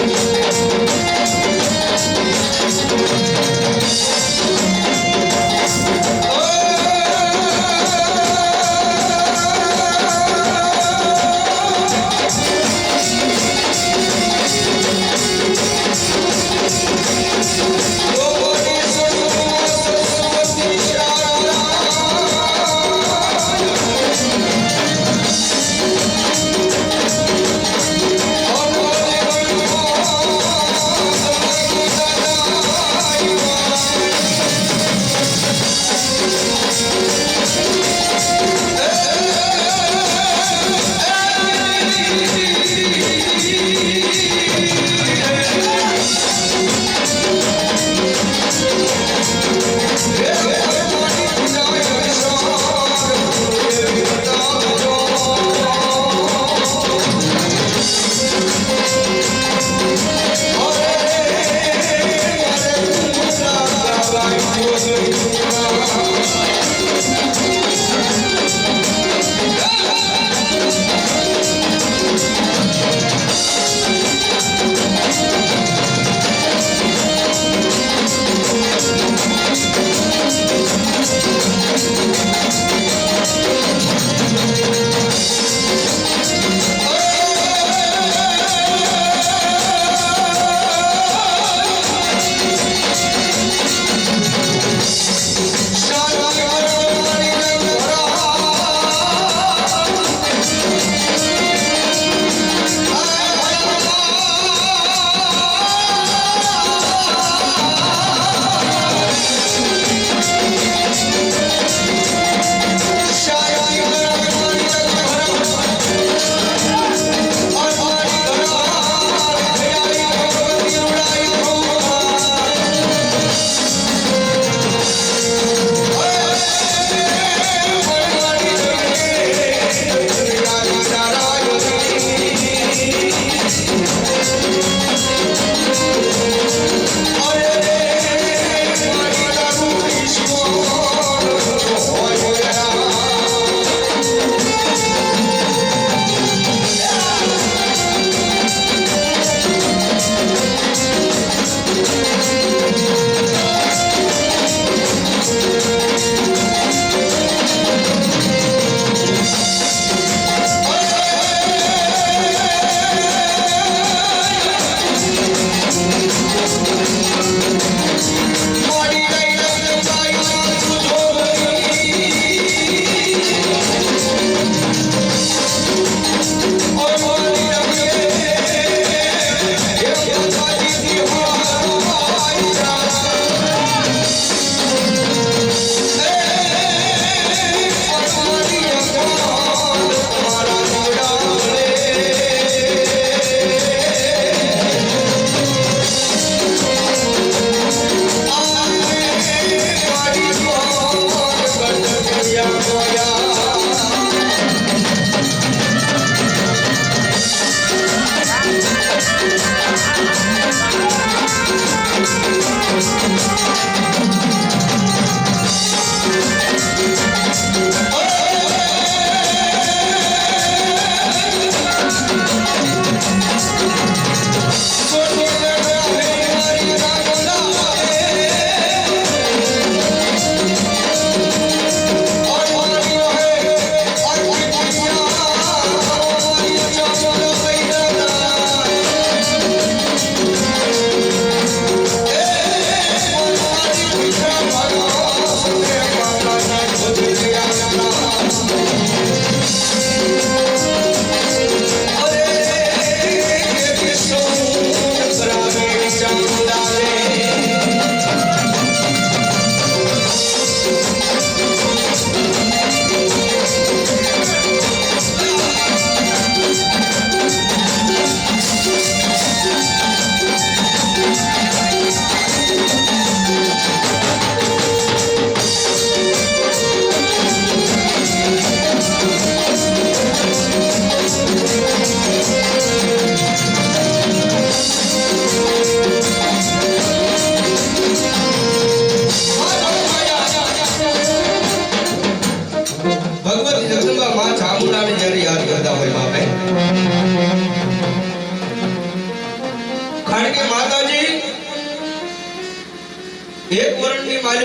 Thank you.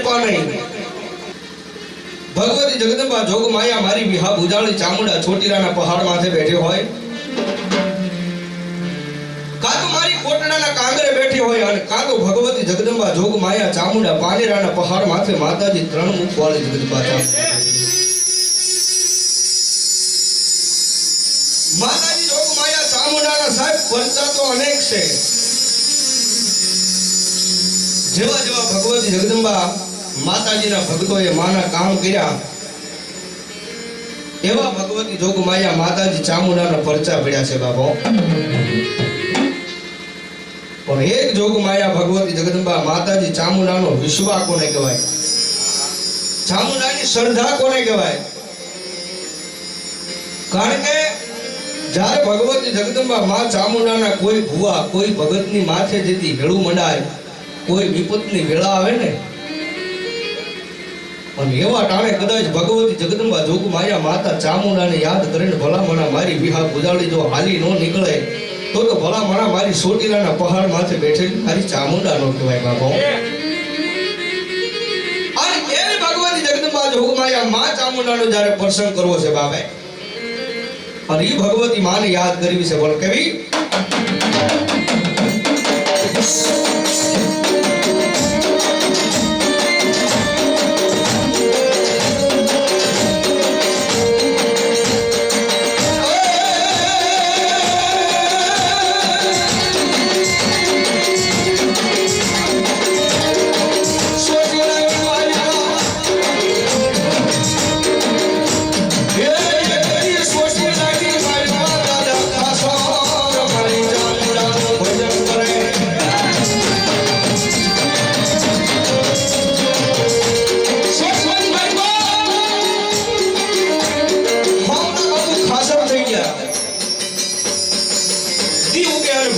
Malpa नहीं भगवती जगदंबा जोग माया मारी विहा बुजाली चामुंडा छोटीराना पहाड़ माथे बैठे होय का तो मारी कोटડાના કાંગરે બેઠી હોય અને કા તો ભગવતી જગદંબા જોગ માયા ચામુંડા પાનેરાના પહાડ માથે માતાજી ત્રણ મુખ વાળી જગદંબા માતાજી જોગ માયા ચામુંડાના સાહેબ પરચા તો અનેક છે જેવા જેવા ભગવતી જગદંબા માતાજીના ભક્તોએ માના કામ કર્યા એવા ભગવતી જોગ માયા માતાજી ચામુંડાના પરચા પડ્યા છે બાબો और एक जोग माया भगवती जगदंबा माताजी चामुंडानो विश्वा कोने कहेवाय चामुंडानी श्रद्धा कोने कहेवाय कारण के जारे भगवती जगदंबा मां चामुंडाना कोई भुआ कोई भगतनी माथे जेती भेळू मंडाय कोई विपतनी वेळा आवे ने અને એવા ટાણે કદાચ ભગવતી જગદંબા જોગ માયા માતા ચામુંડાને યાદ કરીને ભલા મણા મારી વિહા ગુજાળી જો હાલી નો નીકળે तो भला मना मारी सोटीलाना पहाड़ माथे बैठेली मारी चामुंडा नो कहेवाय बाबो अरे एवी भगवती जगदंबा जोग माया मां चामुंडानो जारे प्रसंग करवो छे बाबा और ई भगवती मां ने याद करवी छे बोल केवी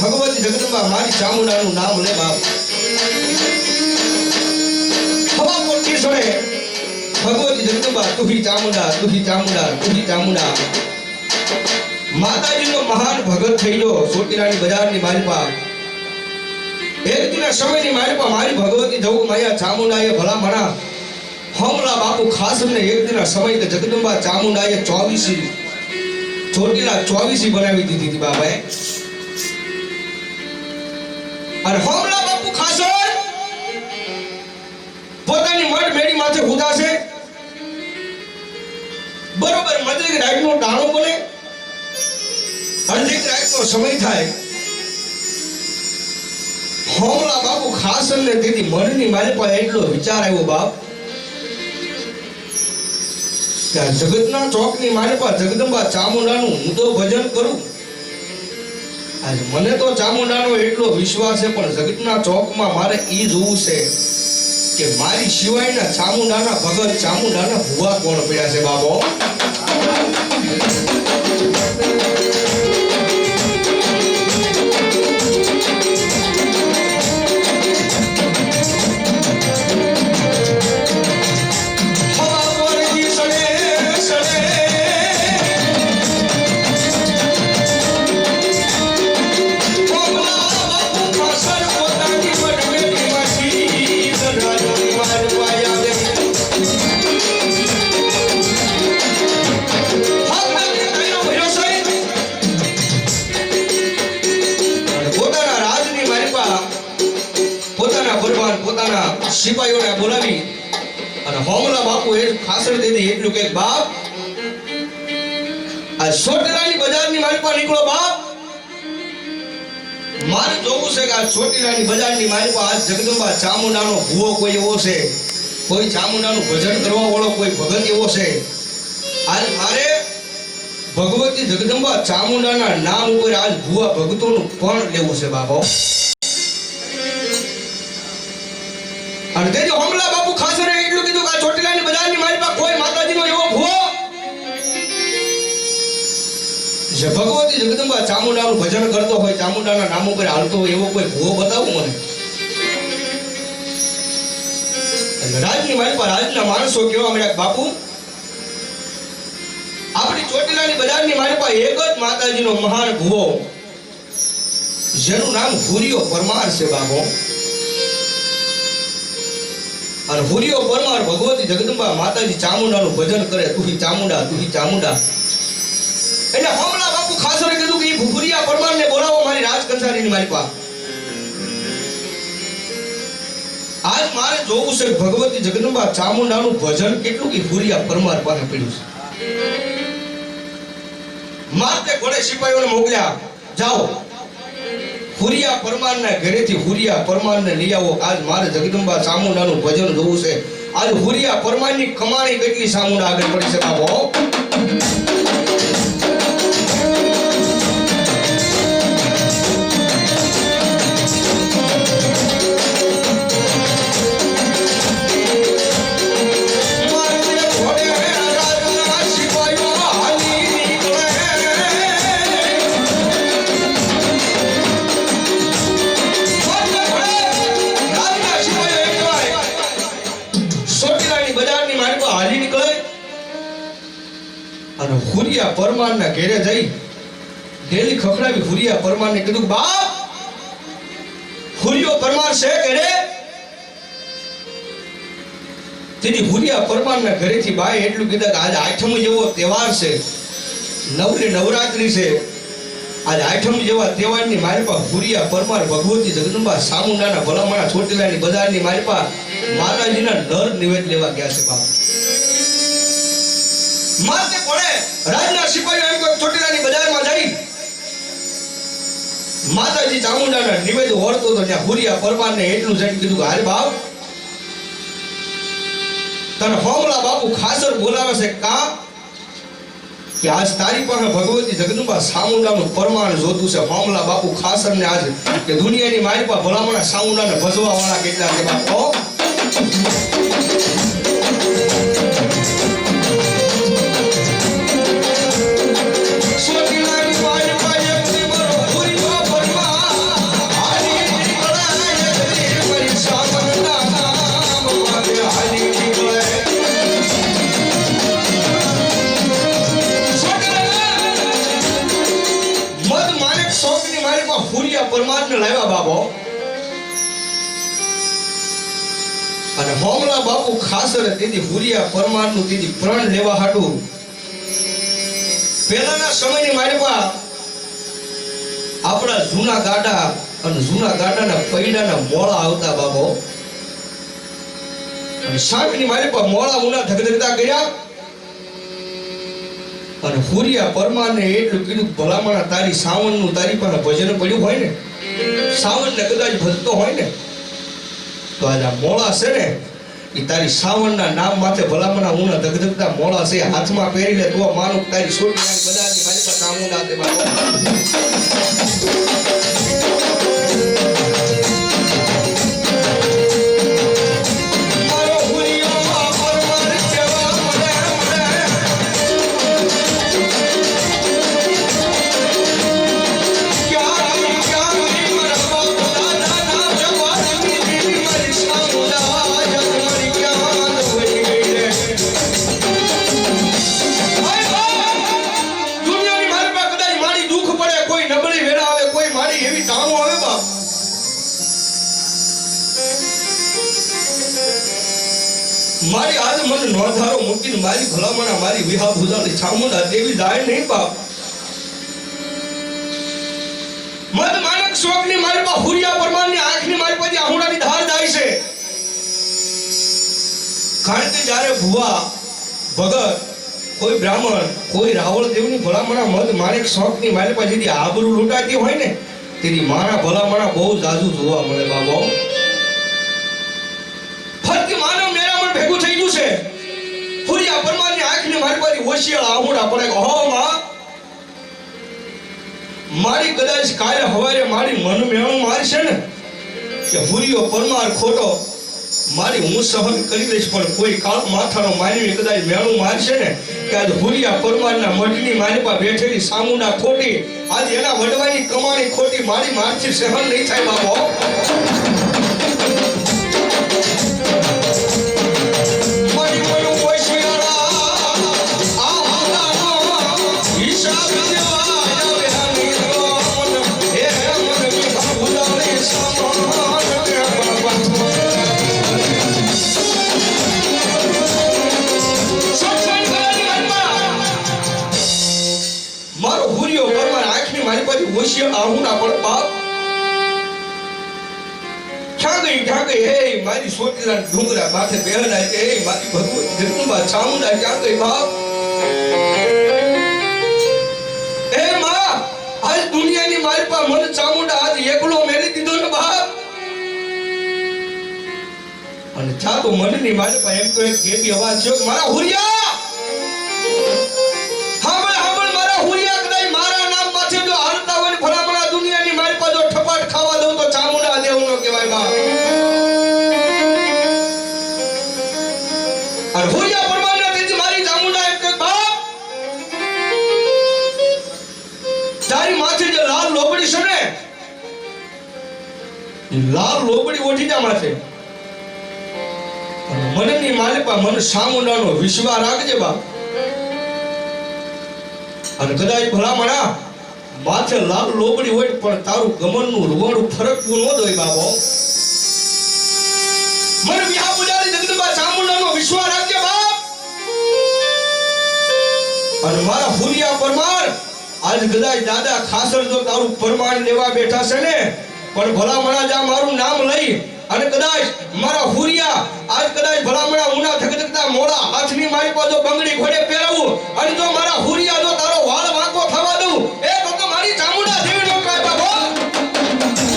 भगवती जगदंबा मारी चामुंडानु नाम ले बाप हवा कोठी सोए भगवती जगदंबा तू ही चामुंडा तू ही चामुंडा तू ही चामुंडा माताजी नो महान भगत थईलो सोटीरानी बाजार ની માલપા એક દિન સમયની માલપા મારી ભગવતી જોગ માયા ચામુંડાએ ભલા મણા હમલા બાપુ ખાસ ને એક દિન સમય કે જગદંબા ચામુંડાએ 24 ચોટીલા 24 બનાવી દીધી હતી બાબાએ और होमला बापू खासो પોતાની મઠ મેડી માથે હુદા છે બરોબર મજરી રાત નો ડાણો બને અડધી રાત નો સમય થાય હોમલા બાપુ ખાસન ને દીદી મણની મારે પર એટલો વિચાર આવ્યો બાપ કે જગતના ચોકની મારે પર જગદંબા ચામુંડાનું હું તો ભજન કરું आज मने तो चामुंडानो एटलो विश्वास है पण जगतना चौकमां मारे ई जोवुं छे के मारी शिवायना चामुंडाना भगत चामुंडाना भुवा कोण पड्या छे बाबो सिपाहीओने बोलावी અને હોમલા બાપુ એ ખાસર દીધી એટલું કે બાપ આ છોટીલાની બજારની માલપા નીકળો બાપ મારે જોવું છે કે આ છોટીલાની બજારની માલપા આ જગદંબા ચામુંડાનો ભૂવો કોઈ એવો છે કોઈ ચામુંડાનું ભજન કરવા વાળો કોઈ ભગત એવો છે આજ મારે ભગવતી જગદંબા ચામુંડાના નામ ઉપર આજ ભૂવા ભક્તોનું પણ લેવું છે બાપો અને તેજો હોમલા બાપુ ખાસરે એટલું કીધું કે ચોટીલાની બજારની માલપા કોઈ માતાજીનો એવો ભૂવો જે ભગવતી જગદંબા ચામુંડાનું ભજન કરતો હોય ચામુંડાના નામ ઉપર હાલતો હોય એવો કોઈ ભૂવો બતાવો મને રાજની માલપા રાજના માણસો કેવા મળ્યા બાપુ આપણી ચોટીલાની બજારની માલપા એક જ માતાજીનો મહાન ભૂવો જેનું નામ હુરિયો પરમાર છે બાપુ અને હુરિયો પરમાર ભગવતી જગદંબા માતાજી ચામુંડાનું ભજન કરે, તુહી ચામુંડા તુહી ચામુંડા. એટલે હોમલા બાપુ ખાસરે કીધું કે એ હુરિયા પરમારને બોલાવો મારી રાજ કંસારીની મારી પાસે. આજ મારે જોવું છે ભગવતી જગદંબા ચામુંડાનું ભજન કેટલું કે હુરિયા પરમાર પાસે પડ્યું છે. માતે ઘોડે સિપાહીઓને મોકલ્યા, જાઓ હુરિયા પરમારના ઘરેથી હુરિયા પરમારને લઈ આવો. આજ મારે જગદંબા ચામુંડાનું ભજન જોવું છે. આજ હુરિયા પરમારની કમાણી કેટલી ચામુંડા આગળ પડી છે બાબો. હુરિયા પરમારના ઘેરે જઈ ડેલી ખખડાવી હુરિયા પરમારને કીધું, બાપ હુરિયો પરમાર છે ઘરે? તેથી હુરિયા પરમારના ઘરેથી બાય એટલું કીધું કે આજે આઠમ જેવો તહેવાર છે, નવરાત્રી છે, આજે આઠમ જેવા તહેવારની મારી પાસે હુરિયા પરમાર ભગવતી જગદંબા ચામુંડાના ભલામણા ચોટીલાની બજારની મારી પાસે માતાજીના નર નિવેદ લેવા ગયા છે બાપ. માતે કોણે રાજના સિપાહીઓ એમ કોઈ ચોટીલાની બજારમાં જઈ માતાજી ચામુંડાના નિવેદ ઓરતો તો ત્યાં હુરિયા પરમારને એટલું જઈને કીધું કે હારે બાપ તને હોમલા બાપુ ખાસર બોલાવે છે કા કે આજ તારી પાસે ભગવતી જગદંબા ચામુંડાનું પરમાણ જોતું છે. હોમલા બાપુ ખાસરને આજ કે દુનિયાની મારી પાસે ભલામણા ચામુંડાને ભજવા વાળા કેટલા છે બાપો. પરમારને લાવ્યા બાબો અને હોમલા બાપુ ખાસર તેથી હુરિયા પરમારનું તેથી પ્રણ લેવા હાટું પહેલાના સમયની મારી પાસે આપણા જૂના ગાડા અને જૂના ગાડાના પૈડાના મોળા આવતા બાબો. અને સાંજની મારી પાસે મોળા ઉના ધગધગતા કર્યા અને હુરિયા પરમારને એટલું કીધું ભલામણા તારી સાવનનું તારી પાસે ભજન પડ્યું હોય ને, સાવનને કદાચ ભજતો હોય ને તો આજ આ મોળા છે ને એ તારી સાવનના નામ માથે ભલામણા ઉના ધગધગતા મોળા છે હાથમાં પહેરી લે તો માનું તારી સોટીની બધાની મારી પાસે ચામુંડા તે બાબો. મારી આજ મને નોંધારો મૂકીને મારી ભલામણા મારી વિહા ભુજાની ચામુંડા દેવી જાય નહીં બાપ. મદ માનક શોકની મારી પાસે હુરિયા પરમારની આંખની મારી પાસે આહુડાની ધાર જાય છે. કારણ કે જ્યારે ભુવા ભગત કોઈ બ્રાહ્મણ કોઈ રાવળ દેવની ભલામણા મદ માનક શોકની મારી પાસે જેથી આબરૂ લૂંટાતી હોય ને તેની મારા ભલામણા બહુ જાજુ જોવા મળે બાબો. ફરતી માનવ મેરામણ ભેગું થઈ ગયું છે. હુરિયા પરમારની આંખની મારી પાસે હોશિયાર આહુડા પડે હો માં મારી કદાચ કાલે હવારે મારી મન મેણું મારશે ને કે હુરિયો પરમાર ખોટો મારી હું સહન કરી લઈશ, પણ કોઈ કાળ માથાનો માનવી કદાચ મેણું મારશે ને કે આજ હુરિયા પરમારના મઢની મારી પાસે બેઠેલી ચામુંડા ખોટી, આજ એના વડવાની કમાણી ખોટી, મારી મારથી સહન નહીં થાય બાબો. પછી હોશિયાર આવું ના પડે બાપ ક્યાં ગઈ હે મારી સોટીલા ડુંગરા માથે બેહના કે હે મારી ભગવતી જગદંબા ચામુંડા ક્યાં ગઈ બાપ એ માં આજ દુનિયાની મારી પાસે મને ચામુંડા આજ એકલો મેલી દીધો ને બાપ અને જા તો મનની મારી પાસે એમ તો એક કેવી અવાજ છે કે મારા હુરિયા હાંભળ મારા હુરિયા કદાચ મારા નામ પાછળ જો હાલતા હોય ભલામણા દુનિયાની મારી પાસે જો ઠપાટ ખાવા દઉં તો ચામુંડા દેવનો કહેવાય બાપ અને હુરિયા પરમાના તેથી મારી ચામુંડા એમ કે બાપ તારી માથે જે લાલ લોબડી છે ને લાલ લોબડી ઓઠી જા માથે મનની માલિપા મન ચામુંડાનો વિશ્વાસ રાખજે બાપ અને કદાચ ભલામણા માથે લાલ લોબડી હોય પણ તારું ગમનનું રૂવાડું ફરકવું ન દોય બાબો મન વિહા પુજારી જગદંબા ચામુંડાનો વિશ્વાસ રાખજે બાપ અને મારા હુરિયા પરમાર આજ કદાચ દાદા ખાસર જો તારું પરમાણ લેવા બેઠા છે ને પણ ભલામણા જા મારું નામ લઈ અને કદાચ મારા હુરિયા આજ કદાચ ભલામણા ઉના ધગધગતા મોળા હાથની મારી પાસે બંગડી ઘોડે પહેરાવું અને જો મારા હુરિયા જો તારો વાળ વાંકો થવા દઉં એ તો મારી ચામુંડા દેવીનો કાયદા બોલ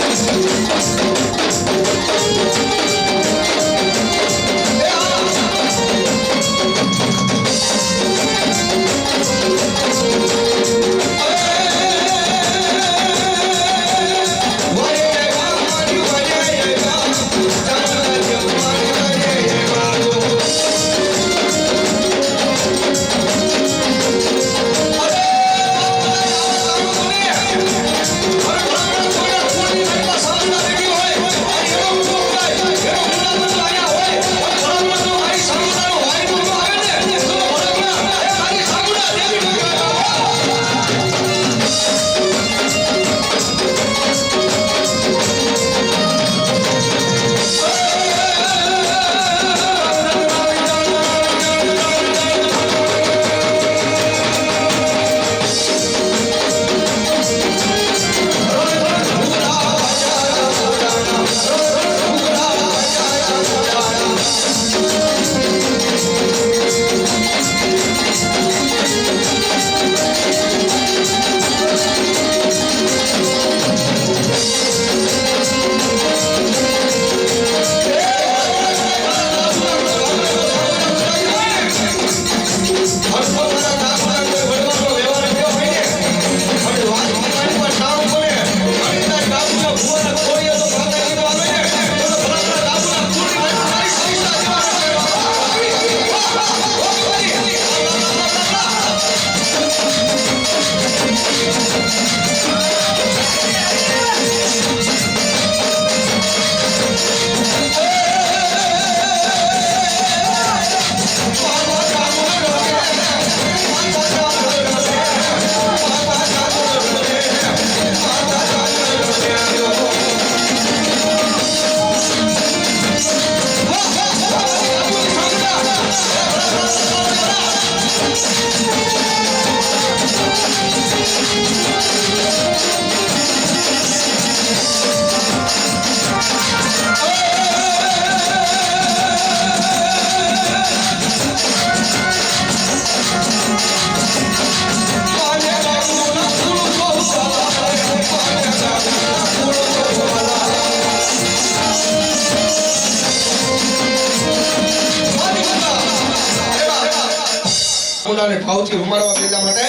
ચામુંડાને ભાવથી ઉમાડવા દેતા માટે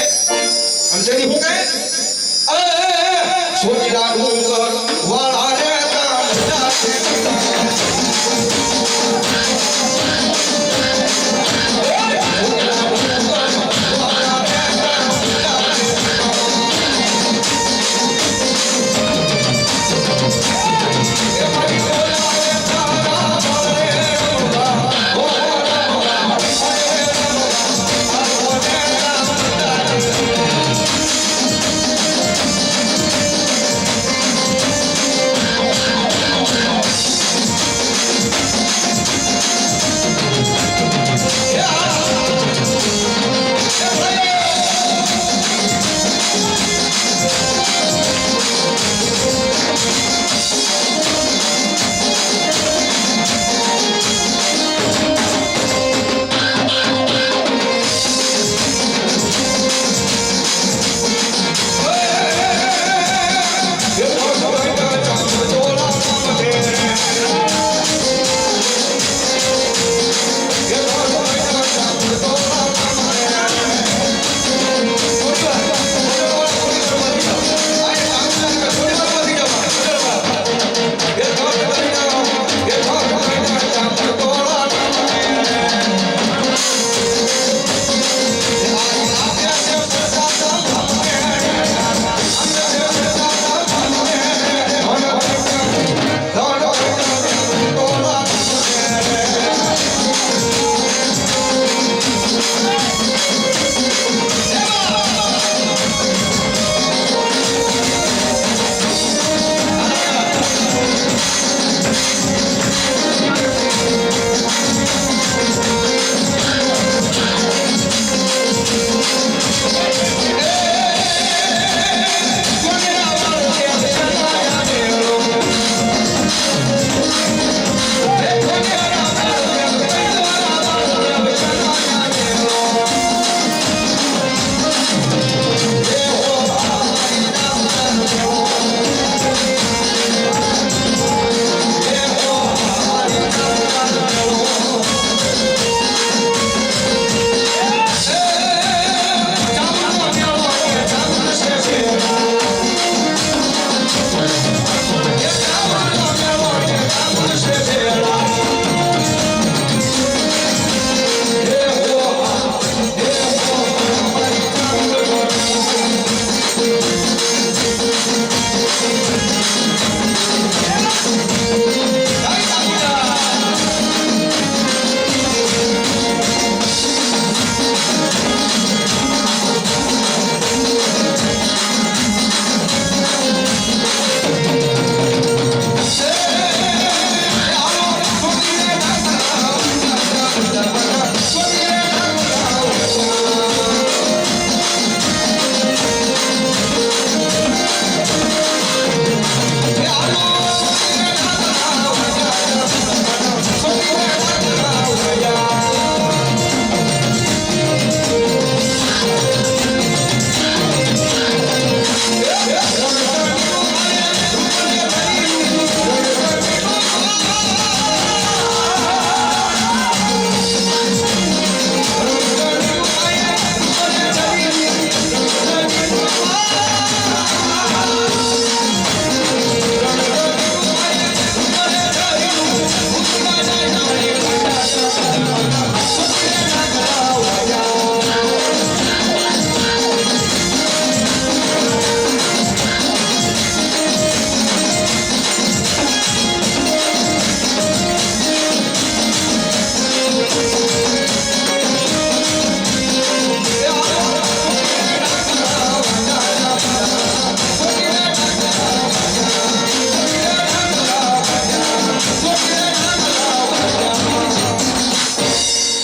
અને તેથી હું કહે સોચીલા ડુંગર વાળા રે